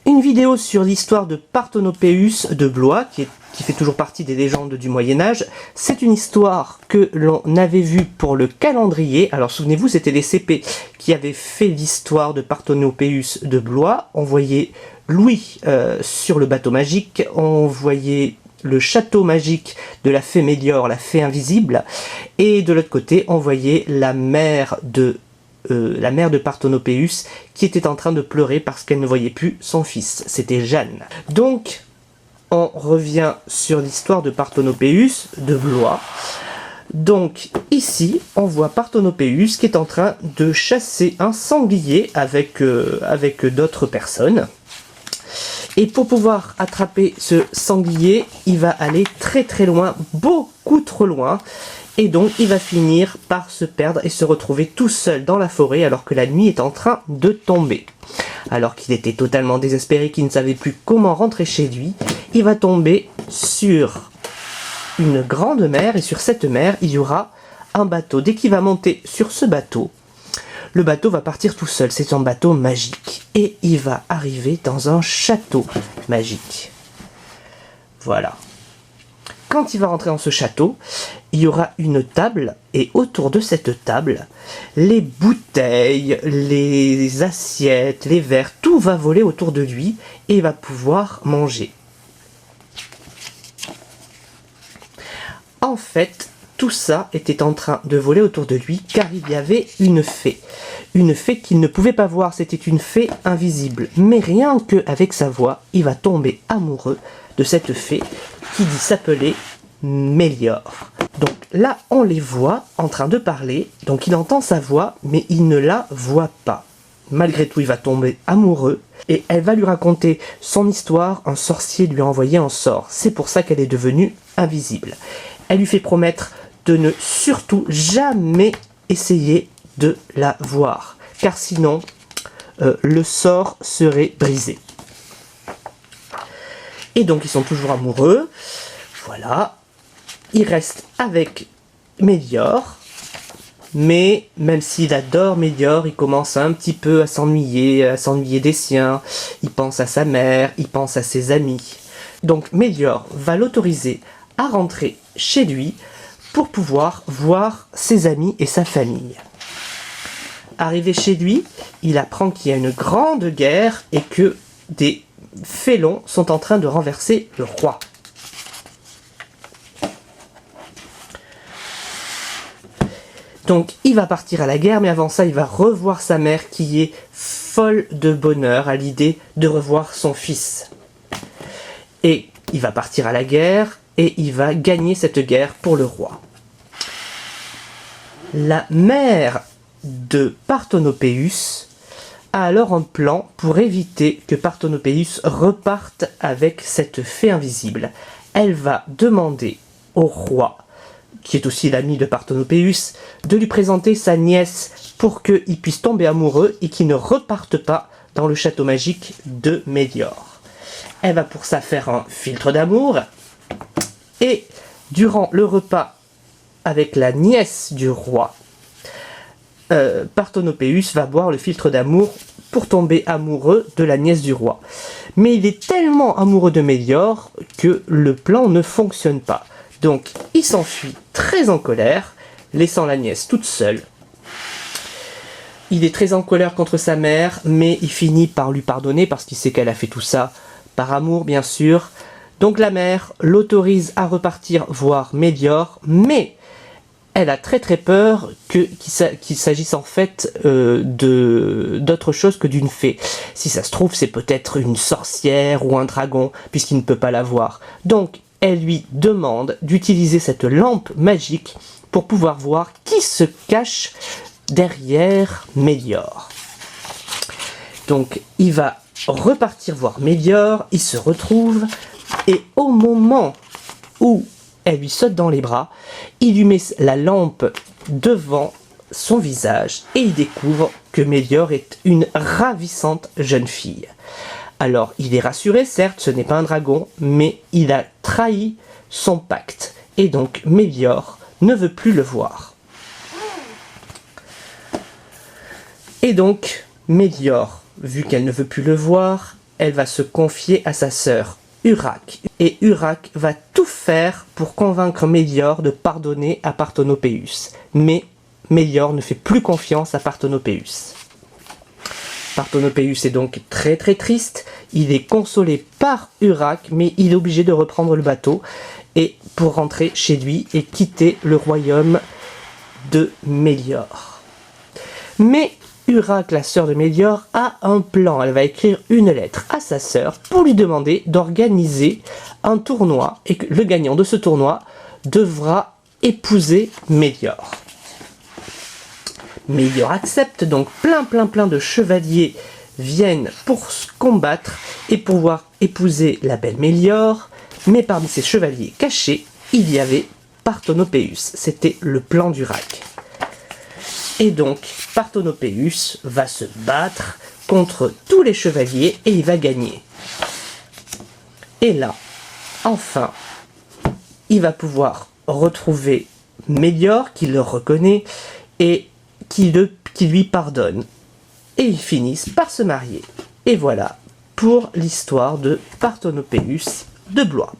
une vidéo sur l'histoire de Parthenopéus de Blois, qui fait toujours partie des légendes du Moyen-Âge. C'est une histoire que l'on avait vue pour le calendrier. Alors souvenez-vous, c'était les CP qui avaient fait l'histoire de Parthenopéus de Blois. On voyait Louis sur le bateau magique, on voyait le château magique de la fée Méliore, la fée invisible, et de l'autre côté, on voyait la mère de Parthenopéus qui était en train de pleurer parce qu'elle ne voyait plus son fils. C'était Jeanne. Donc, on revient sur l'histoire de Parthenopéus de Blois. Donc, ici, on voit Parthenopéus qui est en train de chasser un sanglier avec d'autres personnes. Et pour pouvoir attraper ce sanglier, il va aller très très loin, beaucoup trop loin. Et donc il va finir par se perdre et se retrouver tout seul dans la forêt alors que la nuit est en train de tomber. Alors qu'il était totalement désespéré, qu'il ne savait plus comment rentrer chez lui, il va tomber sur une grande mer et sur cette mer il y aura un bateau. Dès qu'il va monter sur ce bateau, le bateau va partir tout seul, c'est un bateau magique. Et il va arriver dans un château magique. Voilà. Quand il va rentrer dans ce château, il y aura une table, et autour de cette table, les bouteilles, les assiettes, les verres, tout va voler autour de lui, et il va pouvoir manger. En fait, tout ça était en train de voler autour de lui, car il y avait une fée. Une fée qu'il ne pouvait pas voir, c'était une fée invisible. Mais rien qu'avec sa voix, il va tomber amoureux de cette fée qui s'appelait Méliore. Donc là, on les voit en train de parler, donc il entend sa voix, mais il ne la voit pas. Malgré tout, il va tomber amoureux, et elle va lui raconter son histoire, un sorcier lui a envoyé un sort. C'est pour ça qu'elle est devenue invisible. Elle lui fait promettre de ne surtout jamais essayer de la voir, car sinon, le sort serait brisé. Et donc ils sont toujours amoureux, voilà, il reste avec Méliore, mais même s'il adore Méliore, il commence un petit peu à s'ennuyer des siens, il pense à sa mère, il pense à ses amis. Donc Méliore va l'autoriser à rentrer chez lui pour pouvoir voir ses amis et sa famille. Arrivé chez lui, il apprend qu'il y a une grande guerre et que des félons sont en train de renverser le roi. Donc il va partir à la guerre, mais avant ça il va revoir sa mère qui est folle de bonheur à l'idée de revoir son fils. Et il va partir à la guerre et il va gagner cette guerre pour le roi. La mère de Parthenopéus a alors un plan pour éviter que Parthenopéus reparte avec cette fée invisible. Elle va demander au roi, qui est aussi l'ami de Parthenopéus, de lui présenter sa nièce pour qu'il puisse tomber amoureux et qu'il ne reparte pas dans le château magique de Méliore. Elle va pour ça faire un filtre d'amour, et durant le repas avec la nièce du roi, Parthenopéus va boire le filtre d'amour pour tomber amoureux de la nièce du roi. Mais il est tellement amoureux de Méliore que le plan ne fonctionne pas. Donc il s'enfuit très en colère, laissant la nièce toute seule. Il est très en colère contre sa mère, mais il finit par lui pardonner parce qu'il sait qu'elle a fait tout ça par amour, bien sûr. Donc la mère l'autorise à repartir voir Méliore, mais elle a très très peur qu'il s'agisse en fait d'autre chose que d'une fée. Si ça se trouve, c'est peut-être une sorcière ou un dragon, puisqu'il ne peut pas la voir. Donc, elle lui demande d'utiliser cette lampe magique pour pouvoir voir qui se cache derrière Méliore. Donc, il va repartir voir Méliore, il se retrouve, et au moment où elle lui saute dans les bras, il lui met la lampe devant son visage et il découvre que Méliore est une ravissante jeune fille. Alors il est rassuré, certes, ce n'est pas un dragon, mais il a trahi son pacte et donc Méliore ne veut plus le voir. Et donc Méliore, vu qu'elle ne veut plus le voir, elle va se confier à sa sœur Urac. Et Urac va tout faire pour convaincre Mélior de pardonner à Parthenopéus. Mais Mélior ne fait plus confiance à Parthenopéus. Parthenopéus est donc très très triste. Il est consolé par Urac, mais il est obligé de reprendre le bateau et pour rentrer chez lui et quitter le royaume de Mélior. Mais Urac, la sœur de Mélior, a un plan. Elle va écrire une lettre à sa sœur pour lui demander d'organiser un tournoi et que le gagnant de ce tournoi devra épouser Mélior. Mélior accepte, donc plein de chevaliers viennent pour se combattre et pouvoir épouser la belle Mélior, mais parmi ces chevaliers cachés, il y avait Parthenopéus. C'était le plan d'Urac. Et donc, Parthenopéus va se battre contre tous les chevaliers et il va gagner. Et là, enfin, il va pouvoir retrouver Mélior qui le reconnaît et qui lui pardonne. Et ils finissent par se marier. Et voilà pour l'histoire de Parthenopéus de Blois.